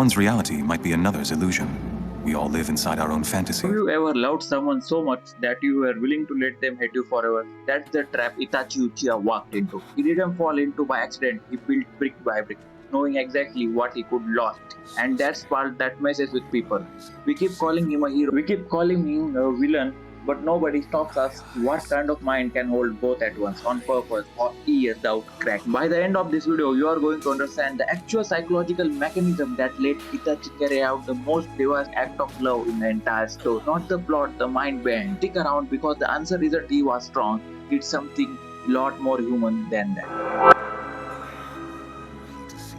One's reality might be another's illusion. We all live inside our own fantasy. Have you ever loved someone so much that you were willing to let them hate you forever? That's the trap Itachi Uchiha walked into. He didn't fall into by accident, he built brick by brick, knowing exactly what he could lose. And that's part that messes with people. We keep calling him a hero, we keep calling him a villain, but nobody stops us what kind of mind can hold both at once, on purpose or ears without crack. By the end of this video, you are going to understand the actual psychological mechanism that let Itachi carry out the most devious act of love in the entire story. Not the plot, the mind behind. Stick around because the answer isn't he was strong, it's something lot more human than that.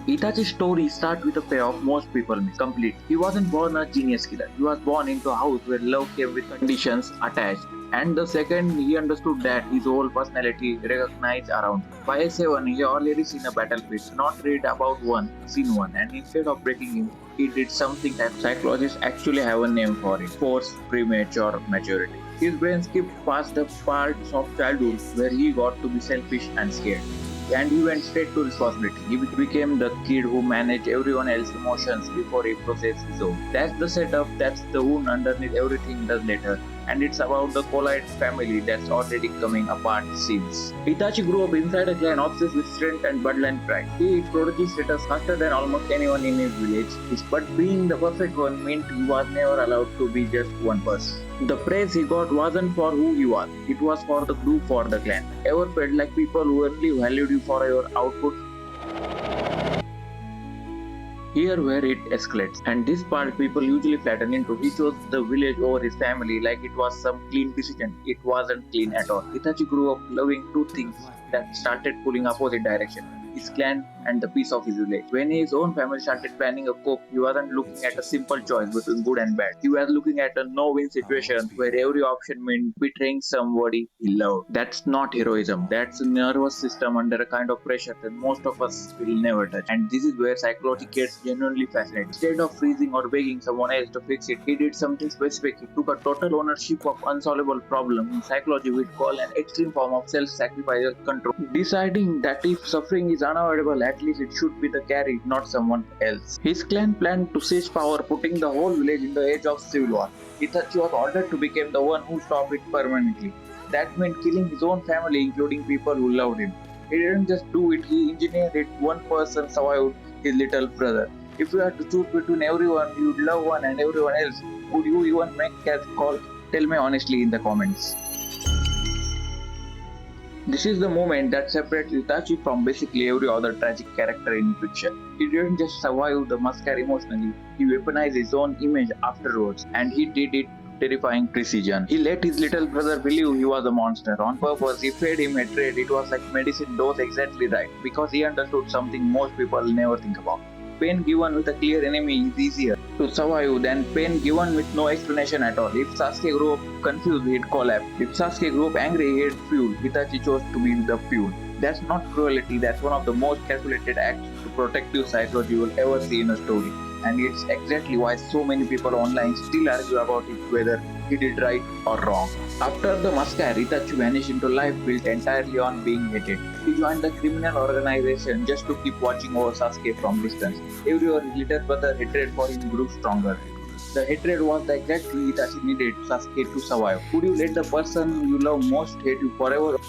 Itachi's story starts with a payoff most people miss. Complete. He wasn't born a genius killer. He was born into a house where love came with conditions attached. And the second he understood that, his whole personality recognized around him. By age 7, he already seen a battlefield, not read about one, seen one. And instead of breaking him, he did something that psychologists actually have a name for it: forced premature maturity. His brain skipped past the parts of childhood where he got to be selfish and scared, and he went straight to responsibility. He became the kid who managed everyone else's emotions before he processed his own. That's the setup, that's the wound underneath everything does later. And it's about the polite family that's already coming apart since. Itachi grew up inside a clan obsessed with strength and bloodline pride. He hit prodigy status faster than almost anyone in his village, but being the perfect one meant he was never allowed to be just one person. The praise he got wasn't for who he was, it was for the group, for the clan. Ever felt like people who only valued you for your output? Here where it escalates, and this part people usually flatten into. He chose the village over his family like it was some clean decision. It wasn't clean at all. Itachi grew up loving two things that started pulling opposite direction: his clan and the peace of his village. When his own family started planning a coup, he wasn't looking at a simple choice between good and bad. He was looking at a no-win situation where every option meant betraying somebody he loved. That's not heroism. That's a nervous system under a kind of pressure that most of us will never touch. And this is where psychology gets genuinely fascinating. Instead of freezing or begging someone else to fix it, he did something specific. He took a total ownership of unsolvable problem. In psychology, we'd call an extreme form of self-sacrifice or control. Deciding that if suffering is unavoidable, at least it should be the carried, not someone else. His clan planned to seize power, putting the whole village in the edge of civil war. Itachi was ordered to become the one who stopped it permanently. That meant killing his own family, including people who loved him. He didn't just do it, he engineered it. One person survived, his little brother. If you had to choose between everyone you'd love one and everyone else, would you even make that call? Tell me honestly in the comments. This is the moment that separates Itachi from basically every other tragic character in fiction. He didn't just survive the massacre emotionally, he weaponized his own image afterwards, and he did it with terrifying precision. He let his little brother believe he was a monster. On purpose, he fed him hatred. It was like medicine dose exactly right, because he understood something most people never think about. Pain given with a clear enemy is easier to survive than pain given with no explanation at all. If Sasuke grew up confused, he'd collapse. If Sasuke grew up angry, he'd fuel. Itachi chose to be the fuel. That's not cruelty, that's one of the most calculated acts to protective psychology you will ever see in a story. And it's exactly why so many people online still argue about it, whether he did right or wrong. After the massacre, Itachi vanished into life built entirely on being hated. He joined the criminal organization just to keep watching over Sasuke from distance. Every year, his little brother hatred for him grew stronger. The hatred was the exact thing Itachi needed Sasuke to survive. Would you let the person you love most hate you forever?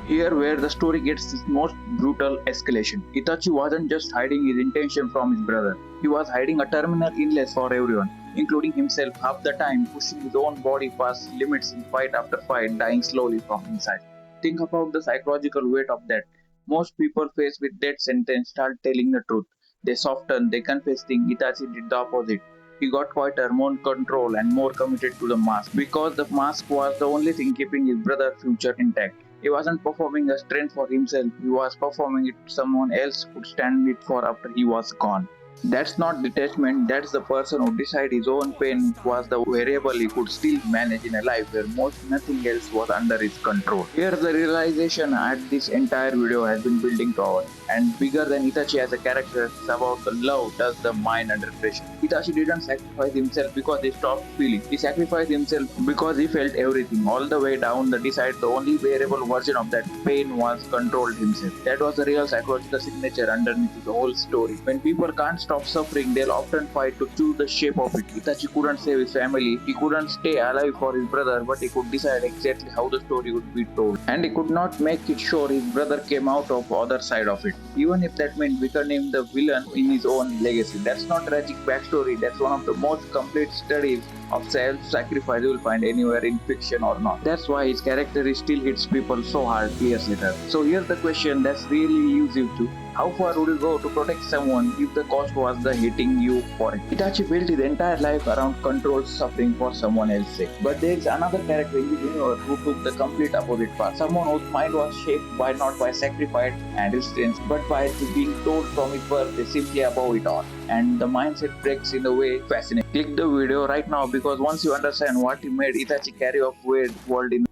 Here where the story gets its most brutal escalation. Itachi wasn't just hiding his intention from his brother. He was hiding a terminal illness for everyone, including himself, half the time pushing his own body past limits in fight after fight, dying slowly from inside. Think about the psychological weight of that. Most people faced with death sentence start telling the truth. They soften, they confess things. Itachi did the opposite. He got quieter, more control, and more committed to the mask, because the mask was the only thing keeping his brother's future intact. He wasn't performing a strength for himself, he was performing it someone else could stand it for after he was gone. That's not detachment, that's the person who decided his own pain was the variable he could still manage in a life where most nothing else was under his control. Here's the realization at this entire video has been building toward. And bigger than Itachi as a character, it's about the love does the mind under pressure. Itachi didn't sacrifice himself because he stopped feeling. He sacrificed himself because he felt everything. All the way down the decide the only variable version of that pain was controlled himself. That was the real psychological signature underneath the whole story. When people can't stop suffering, they'll often fight to choose the shape of it. Itachi couldn't save his family, he couldn't stay alive for his brother, but he could decide exactly how the story would be told. And he could not make it sure his brother came out of the other side of it. Even if that meant becoming the villain in his own legacy. That's not tragic backstory, that's one of the most complete studies of self-sacrifice you will find anywhere in fiction or not. That's why his character still hits people so hard years later. So here's the question that's really elusive too. How far would you go to protect someone if the cost was the hating you for it? Itachi built his entire life around controlled suffering for someone else's sake. But there is another character in the universe who took the complete opposite path. Someone whose mind was shaped by not by sacrifice and resistance, but by being told from his birth they simply above it all. And the mindset breaks in a way fascinating. Click the video right now because once you understand what he made Itachi carry of weird world in